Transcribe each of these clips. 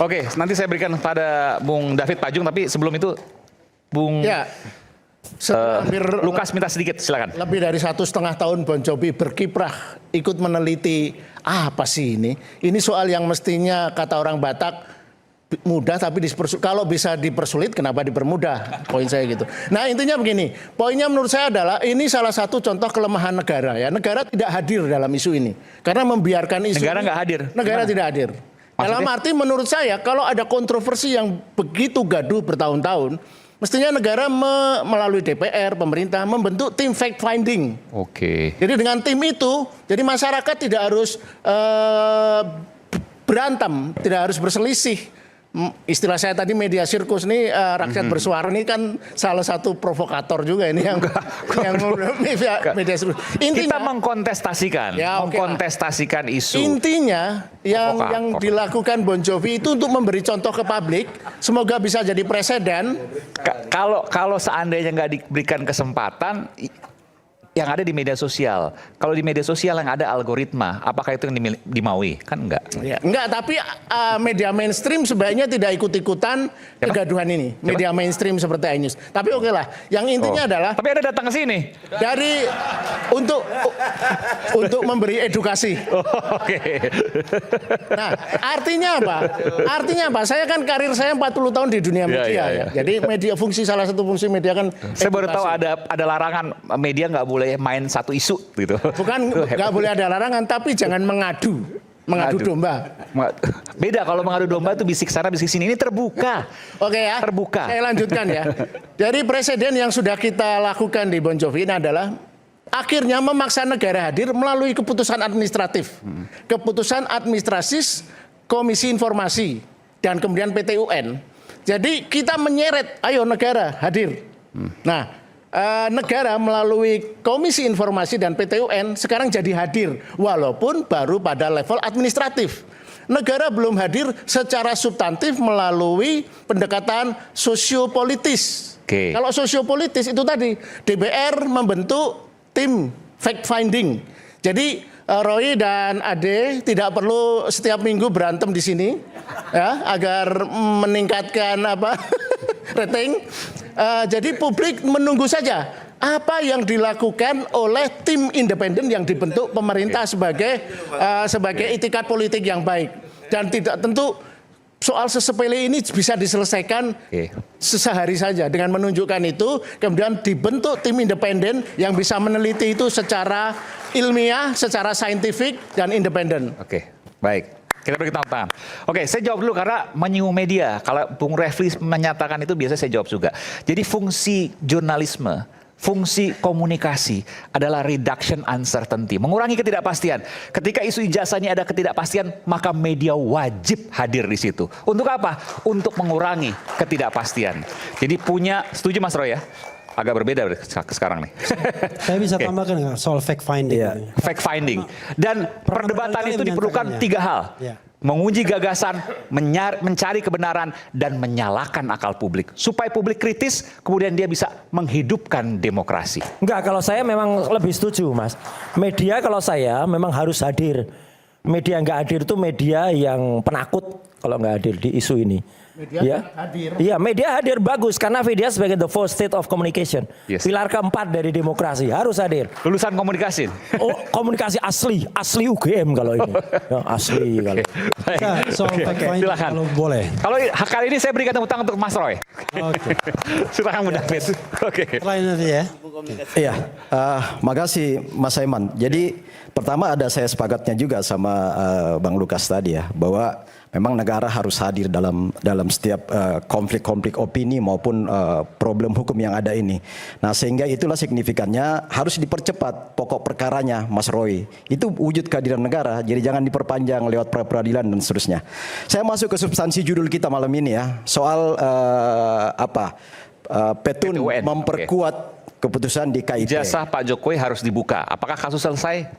Oke, nanti saya berikan pada Bung David Pajung, tapi sebelum itu Bung Lukas minta sedikit, silakan. Lebih dari 1,5 tahun Bon Jovi berkiprah, ikut meneliti apa sih ini? Ini soal yang mestinya kata orang Batak mudah tapi kalau bisa dipersulit kenapa dipermudah? Poin saya gitu. Nah intinya begini, poinnya menurut saya adalah ini salah satu contoh kelemahan negara ya. Negara tidak hadir dalam isu ini karena membiarkan isu. Negara nggak hadir. Negara tidak hadir. Maksudnya? Dalam arti menurut saya kalau ada kontroversi yang begitu gaduh bertahun-tahun, mestinya negara melalui DPR, pemerintah membentuk tim fact finding. Oke. Jadi dengan tim itu, jadi masyarakat tidak harus berantem, tidak harus berselisih. Istilah saya tadi media sirkus nih, rakyat bersuara ini kan salah satu provokator juga ini yang media sirkus. Intinya, kita mengkontestasikan, ya, mengkontestasikan isu. Intinya yang dilakukan Bon Jovi itu untuk memberi contoh ke publik, semoga bisa jadi presiden. Kalau seandainya nggak diberikan kesempatan, yang ada di media sosial. Kalau di media sosial yang ada algoritma, apakah itu yang dimaui? Kan enggak. Ya, enggak, tapi media mainstream sebaiknya tidak ikut-ikutan kegaduhan ini. Media mainstream seperti iNews. Tapi oke lah, yang intinya adalah... Tapi ada datang ke sini. Dari untuk memberi edukasi. Oke. Nah, artinya apa? Artinya apa? Saya kan karir saya 40 tahun di dunia media ya. Jadi salah satu fungsi media kan edukasi. Saya baru tahu ada larangan media nggak boleh main satu isu gitu. Bukan nggak boleh ada larangan, tapi jangan mengadu domba. Beda kalau mengadu domba itu bisik sana bisik sini, ini terbuka. Oke ya. Terbuka. Saya lanjutkan ya. Dari presiden yang sudah kita lakukan di Bon Jovi ini adalah akhirnya memaksa negara hadir melalui keputusan administratif. Keputusan administratif Komisi Informasi dan kemudian PT UN. Jadi kita menyeret, ayo negara hadir. Nah, negara melalui Komisi Informasi dan PT UN sekarang jadi hadir walaupun baru pada level administratif. Negara belum hadir secara substantif melalui pendekatan sosiopolitis. Kalau sosiopolitis itu tadi DPR membentuk tim fact finding. Jadi Roy dan Ade tidak perlu setiap minggu berantem di sini ya agar meningkatkan rating. Jadi publik menunggu saja apa yang dilakukan oleh tim independen yang dibentuk pemerintah sebagai itikat politik yang baik, dan tidak tentu soal sesepele ini bisa diselesaikan sehari saja dengan menunjukkan itu, kemudian dibentuk tim independen yang bisa meneliti itu secara ilmiah, secara saintifik dan independen. Oke, baik. Kita beri tepuk tangan. Oke, saya jawab dulu karena menyinggung media. Kalau Bung Refli menyatakan itu biasanya saya jawab juga. Jadi fungsi jurnalisme, fungsi komunikasi adalah reduction uncertainty, mengurangi ketidakpastian. Ketika isu ijazah ini ada ketidakpastian, maka media wajib hadir di situ. Untuk apa? Untuk mengurangi ketidakpastian. Jadi setuju Mas Roy ya? Agak berbeda sekarang nih. Saya bisa tambahkan nggak soal fact finding? Fact finding. Dan perdebatan itu diperlukan 3 hal. Menguji gagasan, mencari kebenaran, dan menyalakan akal publik. Supaya publik kritis, kemudian dia bisa menghidupkan demokrasi. Enggak, kalau saya memang lebih setuju Mas. Media kalau saya memang harus hadir. Media nggak hadir itu media yang penakut kalau nggak hadir di isu ini. Media hadir. Iya, media hadir bagus karena media sebagai the fourth state of communication. Pilar keempat dari demokrasi harus hadir. Lulusan komunikasi. Oh, komunikasi asli UGM kalau ini. Ya, asli kalau. Silakan. Kalau boleh. Kalau kali ini saya berikan tepuk tangan untuk Mas Roy. Silakan Bung David. Selain nanti ya. Iya, makasih Mas Saiman. Jadi pertama saya sepakatnya juga sama Bang Lukas tadi ya, bahwa memang negara harus hadir dalam setiap konflik-konflik opini maupun problem hukum yang ada ini. Nah, sehingga itulah signifikannya harus dipercepat pokok perkaranya, Mas Roy. Itu wujud kehadiran negara. Jadi jangan diperpanjang lewat peradilan dan seterusnya. Saya masuk ke substansi judul kita malam ini ya, soal Petun memperkuat keputusan di KIP. Ijazah Pak Jokowi harus dibuka. Apakah kasus selesai?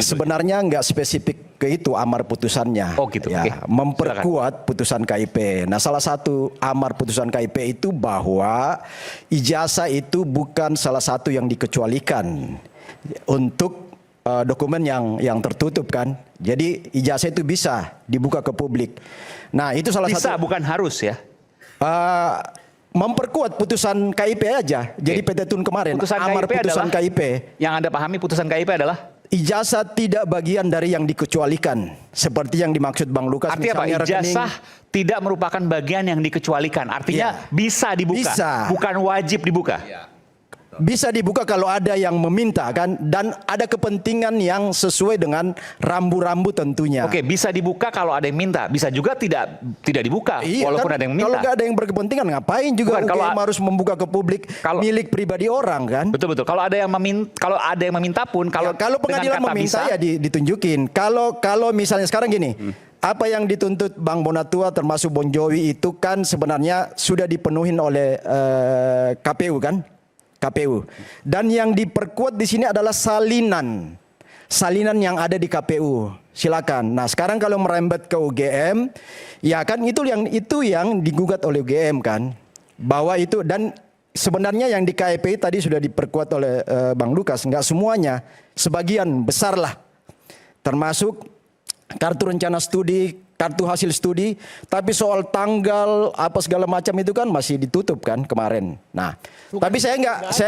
Sebenarnya nggak spesifik ke itu amar putusannya. Oh gitu. Ya, memperkuat putusan KIP. Nah, salah satu amar putusan KIP itu bahwa ijazah itu bukan salah satu yang dikecualikan untuk dokumen yang tertutup kan. Jadi ijazah itu bisa dibuka ke publik. Nah itu salah Bisa, satu. bukan harus ya. Memperkuat putusan KIP aja. Jadi PT Tun kemarin Putusan amar KIP putusan adalah, KIP. yang Anda pahami putusan KIP adalah? Ijazah tidak bagian dari yang dikecualikan. Seperti yang dimaksud Bang Lukas. Artinya apa? misalnya Ijazah tidak merupakan bagian yang dikecualikan. Artinya bisa dibuka, Bisa. bukan wajib dibuka. Bisa dibuka kalau ada yang meminta kan, dan ada kepentingan yang sesuai dengan rambu-rambu tentunya. Oke, bisa dibuka kalau ada yang minta. Bisa juga tidak dibuka walaupun kan, ada yang minta. Kalau nggak ada yang berkepentingan, ngapain juga Bukan, kalau UGM harus membuka ke publik milik pribadi orang kan? Betul. Kalau ada yang meminta pun, kalau Kalau pengadilan dengan kata meminta bisa, ya ditunjukin. Kalau misalnya sekarang gini, apa yang dituntut Bang Bonatua termasuk Bon Jovi itu kan sebenarnya sudah dipenuhi oleh KPU kan? KPU. Dan yang diperkuat di sini adalah salinan yang ada di KPU. Silakan. Nah, sekarang kalau merembet ke UGM, ya kan itu yang digugat oleh UGM kan. Bahwa itu, dan sebenarnya yang di KIP tadi sudah diperkuat oleh Bang Lukas, enggak semuanya, sebagian besar lah. Termasuk kartu rencana studi, kartu hasil studi, tapi soal tanggal apa segala macam itu kan masih ditutup kan kemarin. Nah, tapi saya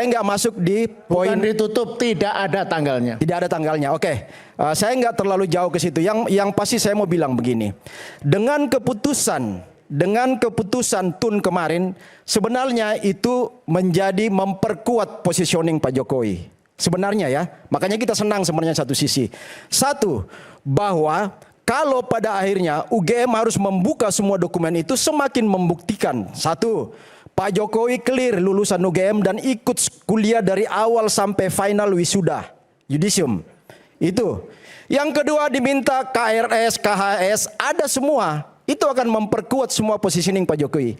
nggak masuk di poin. Bukan ditutup, tidak ada tanggalnya. Tidak ada tanggalnya. Oke, saya nggak terlalu jauh ke situ. Yang pasti saya mau bilang begini, dengan keputusan Tun kemarin, sebenarnya itu menjadi memperkuat positioning Pak Jokowi. Sebenarnya ya, makanya kita senang sebenarnya satu sisi. Satu, bahwa kalau pada akhirnya UGM harus membuka semua dokumen itu semakin membuktikan. Satu, Pak Jokowi clear lulusan UGM dan ikut kuliah dari awal sampai final wisuda yudisium. Itu. Yang kedua diminta KRS, KHS, ada semua. Itu akan memperkuat semua positioning Pak Jokowi.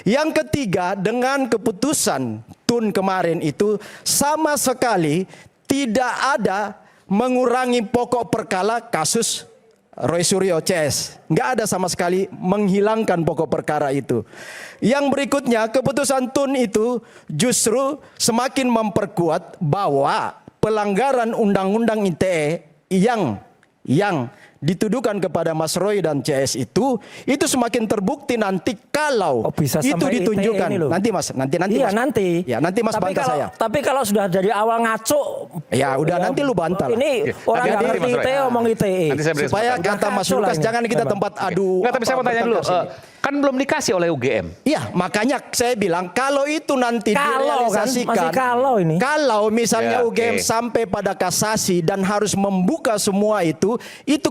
Yang ketiga, dengan keputusan Tun kemarin itu sama sekali tidak ada mengurangi pokok perkara kasus Roy Suryo CS. Nggak ada sama sekali menghilangkan pokok perkara itu. Yang berikutnya, keputusan Tun itu justru semakin memperkuat bahwa pelanggaran Undang-Undang ITE yang dituduhkan kepada Mas Roy dan CS itu semakin terbukti nanti kalau bisa itu sampai ditunjukkan. ITE ini loh. Nanti Mas, nanti Iya, Mas. nanti. Ya, nanti Mas Tapi bantah saya. Tapi kalau sudah dari awal ngaco, Ya udah nanti lu bantah lah. ini orang nggak ngerti Mas Roy. ITE omong ITE. Nanti saya beri Supaya kesempatan. kata Mas Kacau lah Lukas ini. jangan kita tempat adu. Enggak, tapi saya mau tanya dulu, bertengkar sini. kan belum dikasih oleh UGM. Iya, makanya saya bilang kalau itu nanti Kalau kan, direalisasikan, masih kalau ini. Kalau misalnya Ya, UGM oke. sampai pada kasasi dan harus membuka semua itu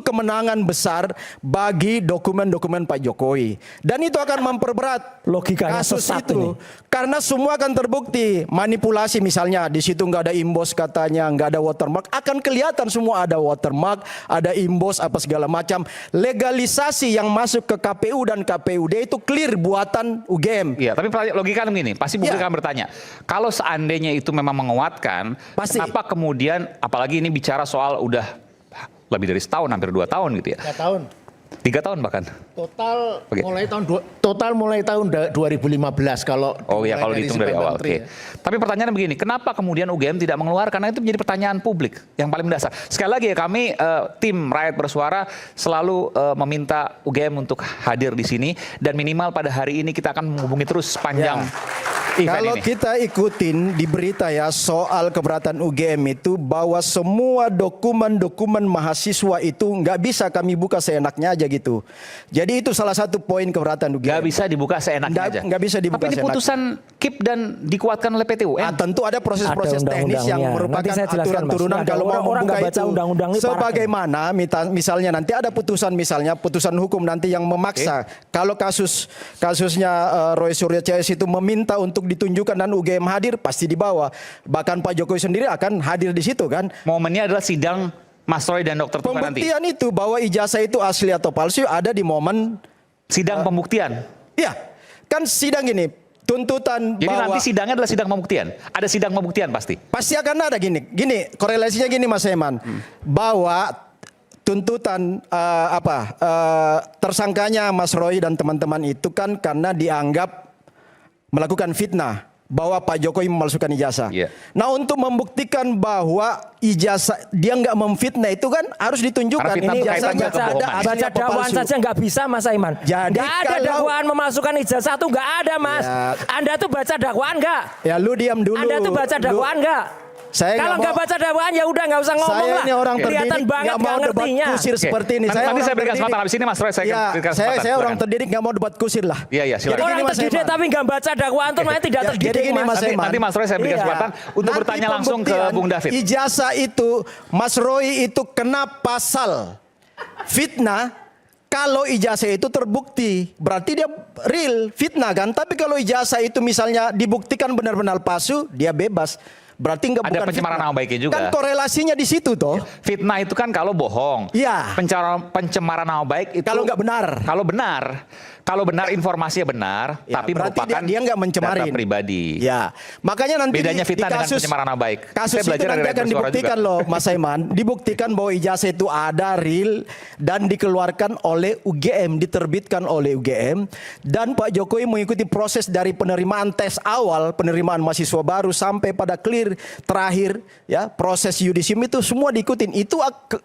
kemenangan besar bagi dokumen-dokumen Pak Jokowi. Dan itu akan memperberat Logikanya kasus sesat itu. ini. Karena semua akan terbukti manipulasi, misalnya di situ nggak ada imbos katanya, nggak ada watermark, akan kelihatan semua ada watermark, ada imbos apa segala macam. Legalisasi yang masuk ke KPU dan KPUD itu clear buatan UGM. Iya, tapi logika begini, pasti publik Ya. akan bertanya, kalau seandainya itu memang menguatkan, Pasti. kenapa kemudian, apalagi ini bicara soal udah lebih dari setahun, hampir 2 tahun gitu ya, 3 tahun. 3 tahun bahkan. Total Oke. mulai tahun 2015 kalau Oh ya, kalau dari dihitung dari September awal. Oke. ya. Tapi pertanyaannya begini, kenapa kemudian UGM tidak mengeluarkan? Karena itu menjadi pertanyaan publik yang paling mendasar. Sekali lagi ya, kami tim Rakyat Bersuara selalu meminta UGM untuk hadir di sini, dan minimal pada hari ini kita akan menghubungi terus sepanjang event Kalau ini. kita ikutin di berita ya soal keberatan UGM itu bahwa semua dokumen-dokumen mahasiswa itu nggak bisa kami buka seenaknya aja gitu. Jadi itu salah satu poin keberatan UGM. Nggak bisa dibuka seenaknya Nggak- aja. nggak bisa dibuka Tapi ini seenaknya. putusan KIP dan dikuatkan oleh PT UN. Tentu ada proses-proses Ada teknis yang undang-undangnya. merupakan Nanti saya jelaskan, aturan Mas. turunan Ada kalau mau orang membuka nggak baca itu. undang-undang ini parah. Sebagaimana misalnya nanti ada putusan, misalnya putusan hukum nanti yang memaksa kalau kasusnya Roy Suryo CS itu meminta untuk ditunjukkan dan UGM hadir, pasti dibawa. Bahkan Pak Jokowi sendiri akan hadir di situ kan. Momennya adalah sidang Mas Roy dan Dr. Tufa nanti. Pembuktian itu bahwa ijazah itu asli atau palsu ada di momen, Sidang pembuktian. ya kan sidang ini tuntutan Jadi bahwa nanti sidangnya adalah sidang pembuktian. Ada sidang pembuktian pasti. pasti akan ada gini korelasinya gini Mas Eman, bahwa tuntutan tersangkanya Mas Roy dan teman-teman itu kan karena dianggap melakukan fitnah bahwa Pak Jokowi memalsukan ijazah. Iya. Nah, untuk membuktikan bahwa ijazah dia nggak memfitnah itu kan harus ditunjukkan. Karena fitnah Ini berkaitan ijazahnya dengan ada kebohongan. asli Baca apa dakwaan palsu. saja nggak bisa Mas Aiman. Jadi Nggak ada kalau- dakwaan memasukkan ijazah tuh nggak ada Mas. Ya. Anda tuh baca dakwaan nggak? Ya lu diam dulu. Anda tuh baca Lu- dakwaan nggak? Saya Kalau nggak nggak mau- baca dakwaan ya udah nggak usah ngomong Saya lah. ini orang Kelihatan terdidik, banget nggak mau nggak debat ngertinya. kusir Oke. seperti ini. Nanti orang saya berikan terdidik. kesempatan habis ini Mas Roy, saya Ya, berikan kesempatan. saya orang Silakan. terdidik nggak mau debat kusir lah. Iya, iya, silakan. Jadi Orang gini, Mas terdidik Aiman. tapi nggak baca dakwaan tuh namanya tidak Ya, terdidik jadi gini, Mas. Mas Aiman. Nanti Mas Roy saya berikan Iya. kesempatan untuk Nanti bertanya langsung ke pembuktian Bung David. Ijazah itu Mas Roy itu kena pasal fitnah. Kalau ijazah itu terbukti, berarti dia real fitnah kan. Tapi kalau ijazah itu misalnya dibuktikan benar-benar palsu, dia bebas. Berarti nggak Ada bukan pencemaran fitnah. nama baiknya juga. Kan korelasinya di situ toh. Fitnah itu kan kalau bohong. Iya. Pencemaran nama baik itu Kalau nggak benar. Kalau benar informasinya benar, Ya, tapi berarti merupakan dia nggak mencemarin. data pribadi. Ya, makanya nanti Bedanya di fitnah dengan kasus, pencemaran nama baik. Kasus Saya itu belajar nanti dari akan Suara dibuktikan juga. loh, Mas Aiman. Dibuktikan bahwa ijazah itu ada real dan dikeluarkan oleh UGM, diterbitkan oleh UGM, dan Pak Jokowi mengikuti proses dari penerimaan tes awal, penerimaan mahasiswa baru sampai pada clear terakhir, ya proses yudisium itu semua diikutin. Itu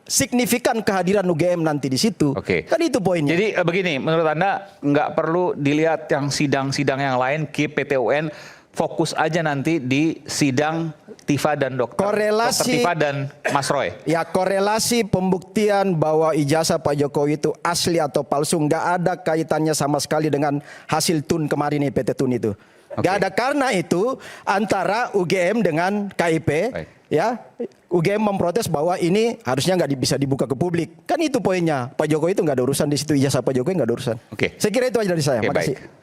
signifikan kehadiran UGM nanti di situ. Oke. Kan itu poinnya. Jadi begini, menurut Anda nggak perlu dilihat yang sidang-sidang yang lain, KIP, PT UN, fokus aja nanti di sidang Tifa dan Dokter Korelasi- Tifa dan Mas Roy. Ya, korelasi pembuktian bahwa ijazah Pak Jokowi itu asli atau palsu nggak ada kaitannya sama sekali dengan hasil TUN kemarin nih, PT TUN itu. Nggak ada, karena itu antara UGM dengan KIP. Baik. Ya, UGM memprotes bahwa ini harusnya nggak bisa dibuka ke publik. Kan itu poinnya. Pak Jokowi itu nggak ada urusan di situ, ijazah Pak Jokowi nggak ada urusan. Oke. Saya kira itu aja dari saya. Oke, Makasih. baik.